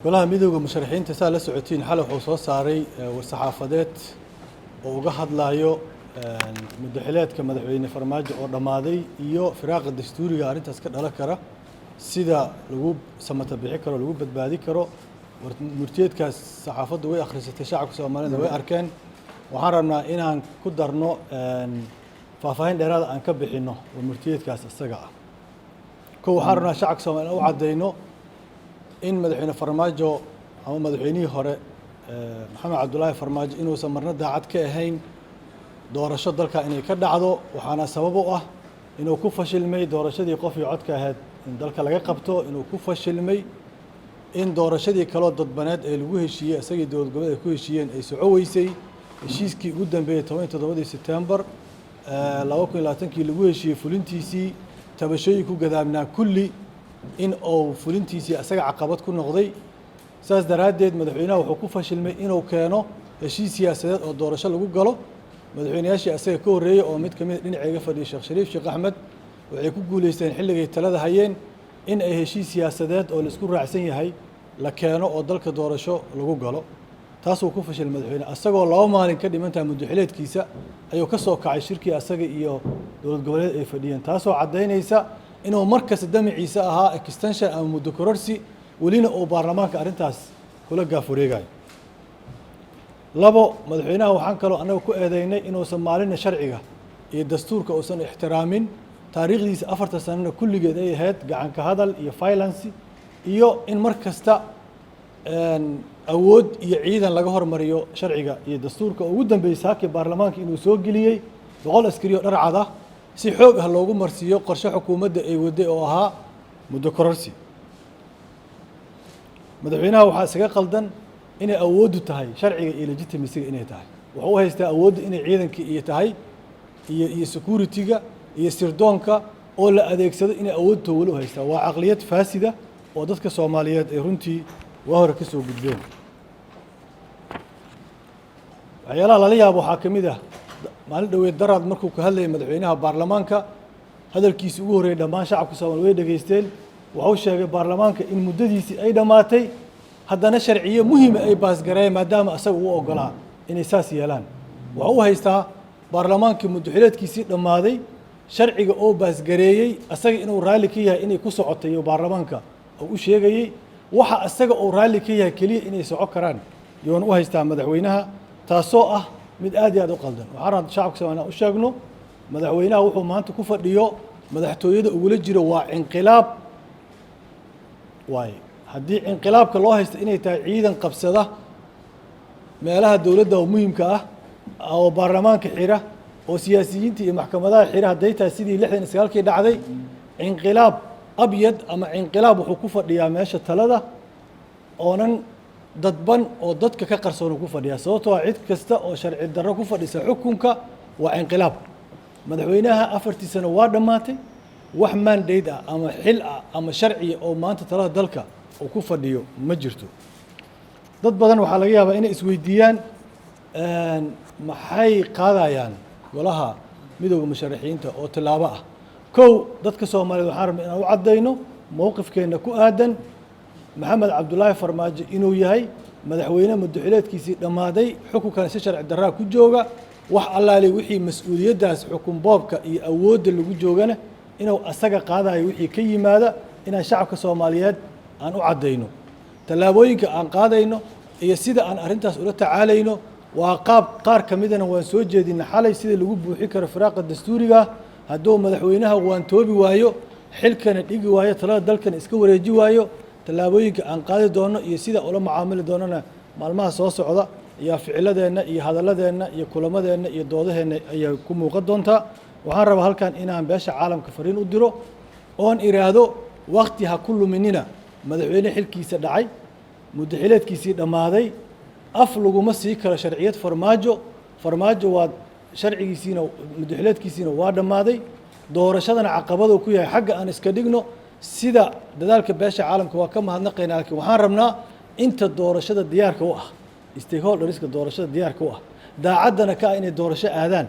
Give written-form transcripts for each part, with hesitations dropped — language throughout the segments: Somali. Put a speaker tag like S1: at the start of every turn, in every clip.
S1: golaha midowga musharaxiinta saa la socotiin xalay wuxuu soo saaray war-saxaafadeed oo uga hadlayo madaxweynaha madaxweyne farmaajo oo dhamaaday iyo firaaqa dastuuriga arrintaas ka dhalan kara sida lagu samata bixi karo lagu badbaadi karo murtiyeedkaas saxaafaddu way akhrisatay shacabka Soomaaliyeed way arkeen waxaan rabnaa inaan ku darno faahfaahin dheeraad aan ka bixino murtiyeedkaas isaga ah waxaan rabnaa shacabka Soomaaliyeed u cadeyno in madaxweyne farmaajo ama madaxweynihii hore maxamed cabdullaahi farmaajo inuusan marna daacad ka ahayn doorasho dalka inay ka dhacdo waxaana sabab u ah inuu ku fashilmay doorashadii qof iyo codka ahayd in dalka laga qabto inuu ku fashilmay in doorashadii kaloo dadbaneed ee lagu heshiiyey isagii dowlad goboleed ay ku heshiiyeen ay soco weysay heshiiskii ugu dambeeyay 17 September 2020 lagu heshiiyey fulintiisii tabashooyin ku gadaamnaa kulli in uu fulintiisii asaga caqabad ku noqday saas daraadeed madaxweynaha wuxuu ku fashilmay inuu keeno heshiis siyaasadeed oo doorasho lagu galo madaxweynayaashii asaga ka horeeyay oo mid kamid dhinaciga fadhiya Sheekh Shariif Sheekh Axmed waxay ku guuleysteen xilligay talada hayeen in ay heshiis siyaasadeed oo la isku raacsan yahay la keeno oo dalka doorasho lagu galo taas uu ku fashilmay madaxweyne asagoo 2 maalin ka dhimantaa muddaxileedkiisa ayuu ka soo kacay shirkii asaga iyo dowlad goboleed ay fadhiyeen taasoo cadeynaysa inuu markas damaciisa ahaa extension ama muddo kororsi walina oo baarlamaanka arrintaas kula gaafureegay labo madaxweynaha waxaan kaloo anagu ku eedeynay inuu Soomaalina sharciga iyo dastuurka uusan ixtiraamin taariikhdiisa 4 sano kulligeed ay ahayd gacan ka hadal iyo violence iyo in markasta awood iyo ciidan laga hormariyo sharciga iyo dastuurka ugu dambeeyay ka baarlamaanka inuu soo geliyay 100 askari oo dhar cad ah si xoog ah loogu marsiyo qorshe xukuumadda ay waday oo ahaa muddo kororsi madaxweynaha waxa isaga qaldan inay awoodu tahay sharciga iyo legitimacy inay tahay wuxuu haystaa awoodda inay ciidanka iyo tahay iyo security-ga iyo sirdoonka oo la adeegsado inay awood tawalo haystaa waa aqliyad faasida oo dadka Soomaaliyeed ay runtii waa hore ka soo gudbeen waxyaalaha la yaabo waxaa kamid ah maalin dhaweed daraad markuu ka hadlayay madaxweynaha baarlamaanka hadalkiisa ugu horeeyay dhammaan shacabka Soomaaliyeed way dhageysteen wuxuu sheegay baarlamaanka in muddadiisii ay dhamaatay haddana sharciyo muhiim ay baas gareeyeen maadaama asaga uu ogolaa inay saas yeelaan wuxuu haystaa baarlamaanka muddaxileedkiisii dhamaaday sharciga oo baas gareeyay asaga inuu raali ka yahay inay ku socotay baarlamaanka oo u sheegayay waxa asaga oo raali ka yahay kaliya inay soco karaan yoon u haystaa madaxweynaha taasoo ah mid aad iyo aad u qaldan waxaan rabaa shacabka Soomaaliyeed u sheegno madaxweynaha wuxuu maanta ku fadhiyo madaxtooyada ugu jiro waa inqilaab waay haddii inqilaabka loo haysto inay tahay ciidan qabsada meelaha dawladda oo muhiimka ah oo baarlamaanka xira oo siyaasiyiinta iyo maxkamadaha xira haday tahay sidii 69kii dhacday inqilaab abyad ama inqilaab wuxuu ku fadhiyaa meesha talada oonan dadban oo dadka ka qarsoon ku fadhiya sababtoo ah cid kasta oo sharci darro ku fadhisa xukunka waa inqilaab madaxweynaha 4 sano waa dhamaatay wax mandate ah ama xil ah ama sharci oo maanta talada dalka oo ku fadhiyo ma jirto dad badan waxa laga yaabaa inay isweydiiyaan maxay qaadayaan golaha midowga musharaxiinta oo tilaabo ah dadka Soomaaliyeed waxaan rabnaa inaan u cadeyno mowqifkeena ku aadan maxamed cabdullaahi farmaajo inuu yahay madaxweyne muddaxileedkiisii dhamaaday xukunkan si sharci darraa ku jooga wax allaale wixii mas'uuliyadaas xukun boobka iyo awoodda lagu joogana inuu asaga qaadayo wixii ka yimaada inaan shacabka Soomaaliyeed aan u cadeyno talaabooyinka aan qaadayno iyo sida aan arrintaas ula tacaalayno waa qaar kamidana waan soo jeedinay xalay sida lagu buuxi karo firaaqa dastuuriga hadduu madaxweynaha waan toobi waayo xilkana dhigi waayo talada dalkan iska wareeji waayo talaabooyinka aan qaadi doono iyo sida ula macaamili doonana maalmaha soo socda iyo ficiladeena iyo hadaladeena iyo kulamadeena iyo doodaheena ayaa ku muuqan doonta waxaan rabaa halkan inaan beesha caalamka fariin u diro oon iraahdo waqti ha ku luminina madaxweyne xilkiisa dhacay muddaxileedkiisii dhamaaday af laguma sii karo sharciyad farmaajo waa sharcigiisiina muddaxileedkiisiina waa dhamaaday doorashadana caqabado ku yahay xagga aan iska dhigno sida dadaalka beesha caalamka waa ka mahadnaqaynaa laakiin waxaan rabnaa inta doorashada diyaarka u ah stakeholderska doorashada diyaarka u ah daacadana ka inay doorasho aadaan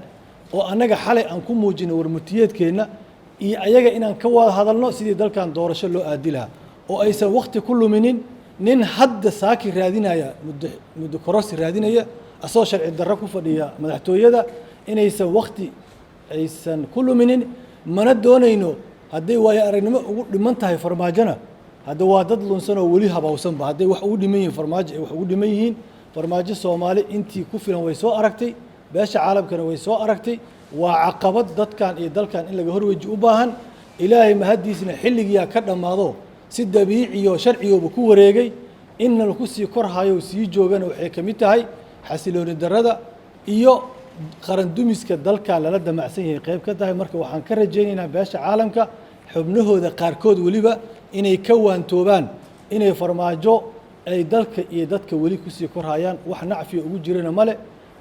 S1: oo annaga xalay aan ku muujino warmutiyeedkeena iyo ayaga inaan ka wada hadalno sidii dalkan doorasho loo aadi lahaa oo aysan waqti ku luminin nin hadda saaki raadinaya muddo korosi raadinaya asoo sharci darro ku fadhiya madaxtooyada inaysan waqti aysan ku luminin mana doonayno hadday waayo aragnimo ugu dhiman tahay farmaajona hadda waa dad lunsan oo weli habawsanba hadday wax ugu dhiman yihiin farmaajo ay wax ugu dhiman yihiin farmaajo Soomaali intii ku filan way soo aragtay beesha caalamkana way soo aragtay waa caqabad dadkan iyo dalkan in laga horweji u baahan ilaahay mahadiisna xilligiya ka dhamaado si dabiici iyo sharciyooba ku wareegay inna ku sii korhayo sii joogana waxay kamid tahay xasilooni darada iyo qaran dumiska dalka lala damacsan yahay qayb ka tahay marka waxaan ka rajaynaynaa beesha caalamka xubnahooda qaarkood waliba inay ka waantoobaan inay farmaajo ay dalka iyo dadka wali ku sii korhayaan wax nacfi ugu jirana male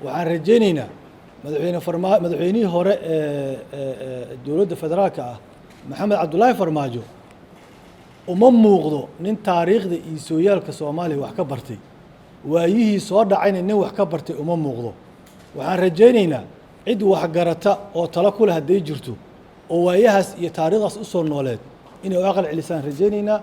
S1: waxaan rajaynaynaa madaxweynihii hore dowladda federaalka ah maxamed cabdullaahi farmaajo uma muuqdo nin taariikhda iyo sooyaalka Soomaaliya wax ka bartay waayihii soo dhacayna nin wax ka bartay uma muuqdo waxaan rajaynaynaa cid wax garata oo talo ku leh haday jirto oo waayahaas iyo taariikhdaas u soo nooleed inay u aqal celisaan rajaynaynaa